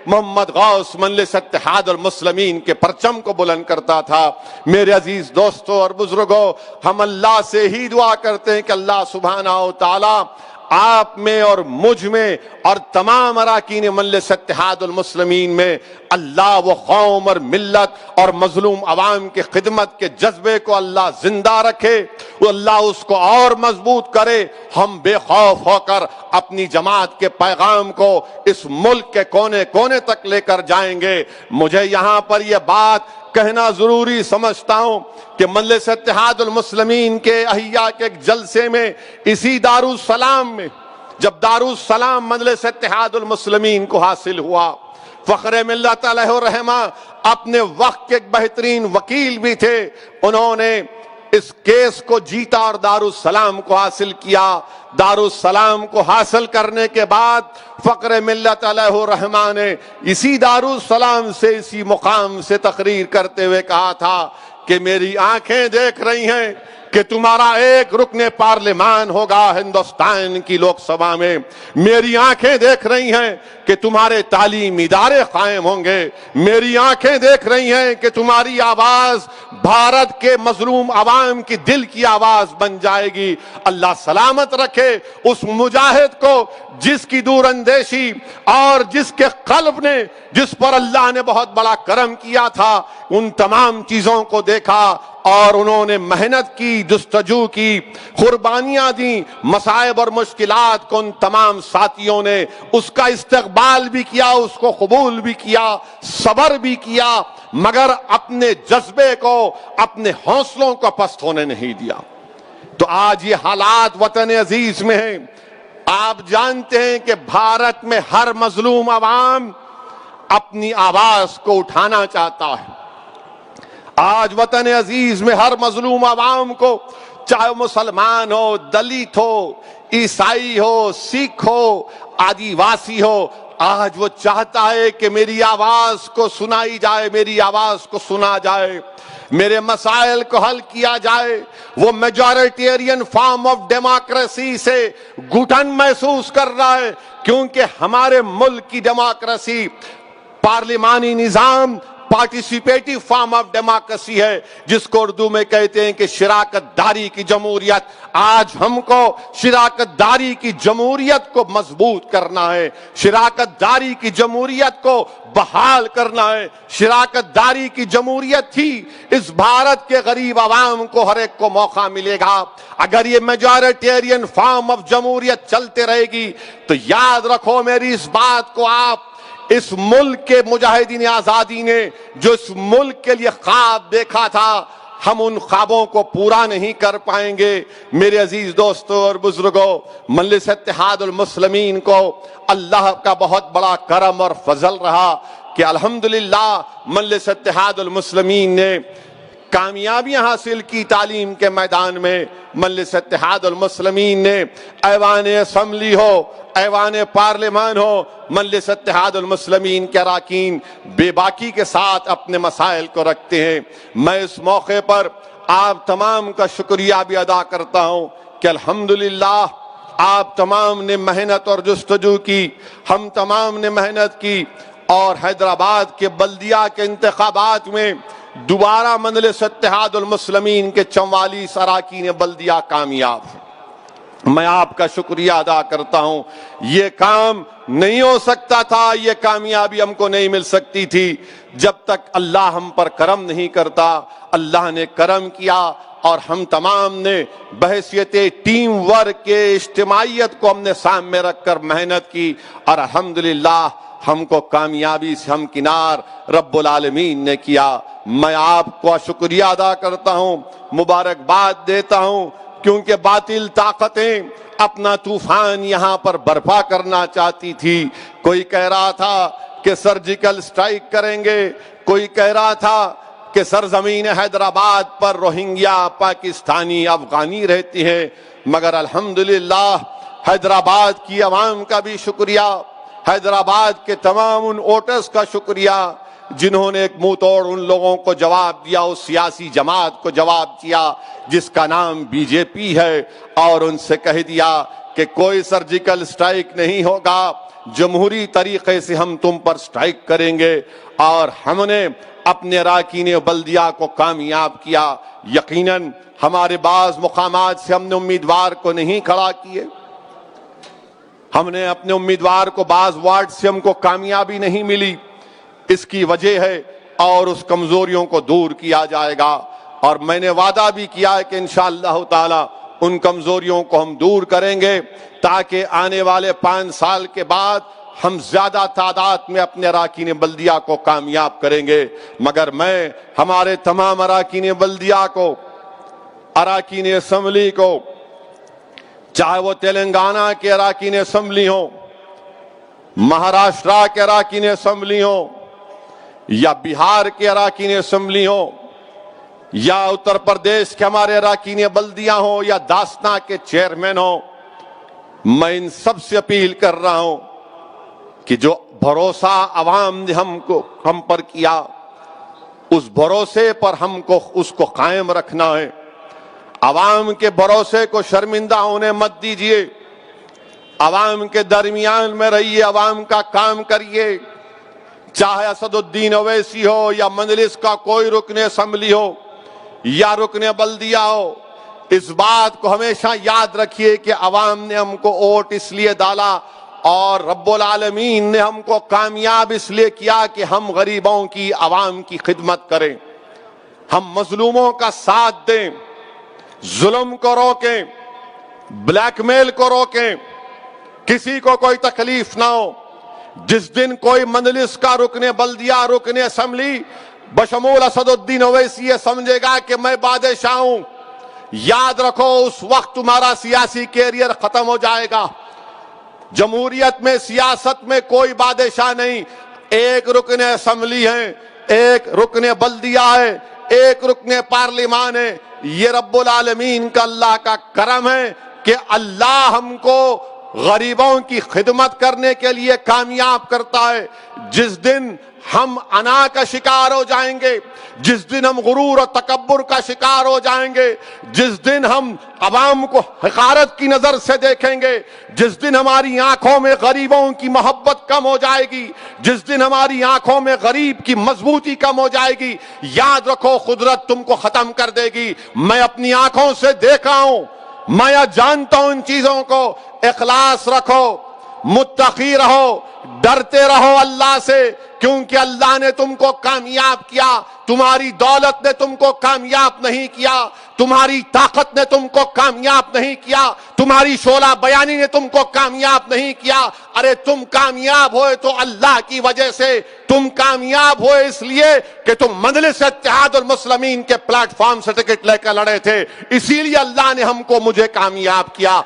محمد غوث مجلس اتحاد المسلمین کے پرچم کو بلند کرتا تھا۔ میرے عزیز دوستو اور بزرگوں، ہم اللہ سے ہی دعا کرتے ہیں کہ اللہ سبحانہ و تعالی آپ میں اور مجھ میں اور تمام اراکین مجلس اتحاد المسلمین میں اللہ وہ قوم اور ملت اور مظلوم عوام کی خدمت کے جذبے کو اللہ زندہ رکھے، وہ اللہ اس کو اور مضبوط کرے۔ ہم بے خوف ہو کر اپنی جماعت کے پیغام کو اس ملک کے کونے کونے تک لے کر جائیں گے۔ مجھے یہاں پر یہ بات کہنا ضروری سمجھتا ہوں کہ مجلس اتحاد المسلمین کے احیاء کے ایک جلسے میں اسی دارالسلام میں، جب دارالسلام مجلس اتحاد المسلمین کو حاصل ہوا، فخر ملت علیہ الرحمہ اپنے وقت کے ایک بہترین وکیل بھی تھے، انہوں نے اس کیس کو جیتا اور دارالسلام کو حاصل کیا۔ دارالسلام کو حاصل کرنے کے بعد فخر ملت علیہ الرحمہ نے اسی دارالسلام سے، اسی مقام سے تقریر کرتے ہوئے کہا تھا کہ میری آنکھیں دیکھ رہی ہیں کہ تمہارا ایک رکن پارلیمان ہوگا ہندوستان کی لوک سبھا میں، میری آنکھیں دیکھ رہی ہیں کہ تمہارے تعلیمی ادارے قائم ہوں گے، میری آنکھیں دیکھ رہی ہیں کہ تمہاری آواز بھارت کے مظلوم عوام کی دل کی آواز بن جائے گی۔ اللہ سلامت رکھے اس مجاہد کو جس کی دور اندیشی اور جس کے قلب نے، جس پر اللہ نے بہت بڑا کرم کیا تھا، ان تمام چیزوں کو دیکھا اور انہوں نے محنت کی، جستجو کی، قربانیاں دیں، مصائب اور مشکلات کو ان تمام ساتھیوں نے اس کا استقبال بھی کیا، اس کو قبول بھی کیا، صبر بھی کیا، مگر اپنے جذبے کو، اپنے حوصلوں کو پست ہونے نہیں دیا۔ تو آج یہ حالات وطن عزیز میں ہیں، آپ جانتے ہیں کہ بھارت میں ہر مظلوم عوام اپنی آواز کو اٹھانا چاہتا ہے۔ آج وطن عزیز میں ہر مظلوم عوام کو، چاہے مسلمان ہو، دلت ہو، عیسائی ہو، سکھ ہو، آدیواسی ہو، آج وہ چاہتا ہے کہ میری آواز کو سنائی جائے، میری آواز کو سنا جائے، میرے مسائل کو حل کیا جائے۔ وہ میجورٹیرین فارم آف ڈیموکریسی سے گھٹن محسوس کر رہا ہے، کیونکہ ہمارے ملک کی ڈیموکریسی پارلیمانی نظام پارٹیسپیٹیو فارم آف ڈیموکریسی ہے، جس کو اردو میں کہتے ہیں کہ شراکت داری کی جمہوریت۔ آج ہم کو شراکت داری کی جمہوریت کو مضبوط کرنا ہے، شراکت داری کی جمہوریت کو بحال کرنا ہے۔ شراکت داری کی جمہوریت ہی اس بھارت کے غریب عوام کو ہر ایک کو موقع ملے گا۔ اگر یہ میجورٹیرین فارم آف جمہوریت چلتے رہے گی تو یاد رکھو میری اس بات کو، آپ اس ملک کے مجاہدین آزادی نے جو اس ملک کے لیے خواب دیکھا تھا، ہم ان خوابوں کو پورا نہیں کر پائیں گے۔ میرے عزیز دوستو اور بزرگوں، مجلس اتحاد المسلمین کو اللہ کا بہت بڑا کرم اور فضل رہا کہ الحمدللہ مجلس اتحاد المسلمین نے کامیابیاں حاصل کی تعلیم کے میدان میں۔ مجلس اتحاد المسلمین نے ایوان اسمبلی ہو، ایوان پارلیمان ہو، مجلس اتحاد المسلمین کے اراکین بے باکی کے ساتھ اپنے مسائل کو رکھتے ہیں۔ میں اس موقع پر آپ تمام کا شکریہ بھی ادا کرتا ہوں کہ الحمدللہ آپ تمام نے محنت اور جستجو کی، ہم تمام نے محنت کی، اور حیدرآباد کے بلدیہ کے انتخابات میں دوبارہ مجلس اتحاد المسلمین کے 44 اراکین بلدیہ کامیاب ہیں۔ میں آپ کا شکریہ ادا کرتا ہوں۔ یہ کام نہیں ہو سکتا تھا، یہ کامیابی ہم کو نہیں مل سکتی تھی جب تک اللہ ہم پر کرم نہیں کرتا۔ اللہ نے کرم کیا اور ہم تمام نے بحیثیت ٹیم ورک کے اجتماعیت کو ہم نے سامنے رکھ کر محنت کی، اور الحمدللہ ہم کو کامیابی سے ہمکنار رب العالمین نے کیا۔ میں آپ کو شکریہ ادا کرتا ہوں، مبارکباد دیتا ہوں، کیونکہ باطل طاقتیں اپنا طوفان یہاں پر برپا کرنا چاہتی تھی۔ کوئی کہہ رہا تھا کہ سرجیکل سٹرائک کریں گے، کوئی کہہ رہا تھا کہ سرزمین حیدرآباد پر روہنگیا پاکستانی افغانی رہتی ہیں، مگر الحمدللہ حیدرآباد کی عوام کا بھی شکریہ، حیدرآباد کے تمام ان ووٹرز کا شکریہ جنہوں نے ایک منہ توڑ ان لوگوں کو جواب دیا، اس سیاسی جماعت کو جواب دیا جس کا نام بی جے پی ہے، اور ان سے کہہ دیا کہ کوئی سرجیکل سٹرائک نہیں ہوگا جمہوری طریقے سے ہم تم پر سٹرائک کریں گے، اور ہم نے اپنے اراکین بلدیہ کو کامیاب کیا۔ یقیناً ہمارے بعض مقامات سے ہم نے امیدوار کو نہیں کھڑا کیے، ہم نے اپنے امیدوار کو بعض وارڈ سے ہم کو کامیابی نہیں ملی، اس کی وجہ ہے، اور اس کمزوریوں کو دور کیا جائے گا۔ اور میں نے وعدہ بھی کیا ہے کہ انشاءاللہ تعالی ان کمزوریوں کو ہم دور کریں گے، تاکہ آنے والے 5 سال کے بعد ہم زیادہ تعداد میں اپنے اراکین بلدیہ کو کامیاب کریں گے۔ مگر میں ہمارے تمام اراکین بلدیہ کو، اراکین اسمبلی کو، چاہے وہ تلنگانہ کے اراکین اسمبلی ہوں، مہاراشٹر کے اراکین اسمبلی ہوں، یا بہار کے اراکین اسمبلی ہوں، یا اتر پردیش کے ہمارے اراکین بلدیہ ہوں، یا داسنا کے چیئرمین ہوں، میں ان سب سے اپیل کر رہا ہوں کہ جو بھروسہ عوام نے ہم پر کیا، اس بھروسے پر ہم کو اس کو قائم رکھنا ہے۔ عوام کے بھروسے کو شرمندہ ہونے مت دیجیے، عوام کے درمیان میں رہیے، عوام کا کام کریے، چاہے اسد الدین اویسی ہو، یا مجلس کا کوئی رکن اسمبلی ہو، یا رکن بلدیہ ہو۔ اس بات کو ہمیشہ یاد رکھیے کہ عوام نے ہم کو ووٹ اس لیے ڈالا، اور رب العالمین نے ہم کو کامیاب اس لیے کیا کہ ہم غریبوں کی، عوام کی خدمت کریں، ہم مظلوموں کا ساتھ دیں، ظلم کو روکیں، بلیک میل کو روکیں، کسی کو کوئی تکلیف نہ ہو۔ جس دن کوئی مجلس کا رکن بلدیہ، رکن اسمبلی بشمول اسد الدین اویسی یہ سمجھے گا کہ میں بادشاہ ہوں، یاد رکھو اس وقت تمہارا سیاسی کیریئر ختم ہو جائے گا۔ جمہوریت میں، سیاست میں کوئی بادشاہ نہیں، ایک رکن اسمبلی ہے، ایک رکن بلدیہ ہے، ایک رکن پارلیمان ہے۔ یہ رب العالمین کا، اللہ کا کرم ہے کہ اللہ ہم کو غریبوں کی خدمت کرنے کے لیے کامیاب کرتا ہے۔ جس دن ہم انا کا شکار ہو جائیں گے، جس دن ہم غرور اور تکبر کا شکار ہو جائیں گے، جس دن ہم عوام کو حقارت کی نظر سے دیکھیں گے، جس دن ہماری آنکھوں میں غریبوں کی محبت کم ہو جائے گی، جس دن ہماری آنکھوں میں غریب کی مضبوطی کم ہو جائے گی، یاد رکھو قدرت تم کو ختم کر دے گی۔ میں اپنی آنکھوں سے دیکھا ہوں، میں جانتا ہوں ان چیزوں کو۔ اخلاص رکھو، متقی رہو، ڈرتے رہو اللہ سے، کیونکہ اللہ نے تم کو کامیاب کیا۔ تمہاری دولت نے تم کو کامیاب نہیں کیا، تمہاری طاقت نے تم کو کامیاب نہیں کیا، تمہاری شعلہ بیانی نے تم کو کامیاب نہیں کیا۔ ارے تم کامیاب ہوئے تو اللہ کی وجہ سے، تم کامیاب ہوئے اس لیے کہ تم مجلس اتحاد المسلمین کے پلیٹ فارم سے ٹکٹ لے کر لڑے تھے، اسی لیے اللہ نے مجھے کامیاب کیا۔